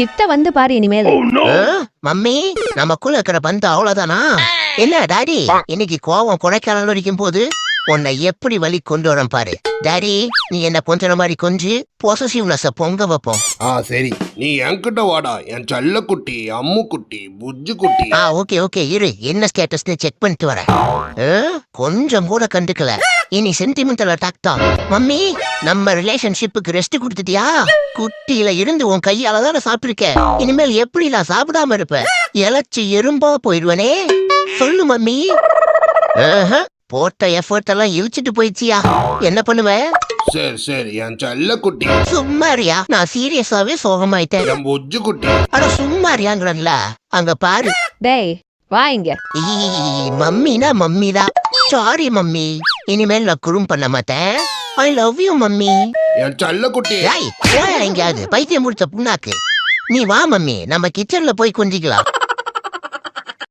கிட்ட வந்து பாரு இனிமேல். மம்மி நமக்குள்ள இருக்கிற பந்து அவ்வளவுதானா? என்ன டாடி இன்னைக்கு கோவம் கொடைக்கானல் வரைக்கும் போது உன்னை எப்படி வழி கொண்டு வரேன் பாரு. டாடி நீ என்ன கொஞ்ச மாதிரி கொஞ்சி பொசசிவ்னஸ பொங்க வைப்போம். சரி நீ என்கிட்ட வாடா என் செல்ல குட்டி அம்மு குட்டி புஜ்ஜு குட்டி. ஓகே ஓகே இரு என்ன ஸ்டேட்டஸ்னு செக் பண்ணிட்டு வரேன். கொஞ்சம் கூட கண்டுக்கல. இனி சென்டிமெண்டல் அட்டாக் தான். மம்மி நம்ம ரிலேஷன்ஷிப்புக்கு ரெஸ்ட் கொடுத்துட்டியா? குட்டியில இருந்து உன் கையால தானே சாப்பிட்டிருக்க. இனிமேல் எப்படி நான் சாப்பிடாம இருப்பேன்? இழைச்சி எறும்பா போயிடுவனே. சொல்லு மம்மி. போட்ட எஃபர்ட் எல்லாம் இழுச்சிட்டு போயிடுச்சியா? என்ன பண்ணுவேன்? சரி சரி என் செல்ல குட்டி. சும்மாரியா நான் சீரியஸாவே சோகமாயிட்டேன். என் புஜ்ஜு குட்டி. அட சும்மாரியாங்கிறல்ல அங்க பாரு. டேய் வா இங்க. மம்மினா மம்மிதான். சாரி மம்மி இனிமேல் நான் குறும் பண்ண மாட்டேன். I love you mummy. என் செல்ல குட்டி. எங்கேயாவது பைத்தியம் முடிச்ச புண்ணாக்கு. நீ வா மம்மி நம்ம கிச்சன்ல போய் கொஞ்சிக்கலாம்.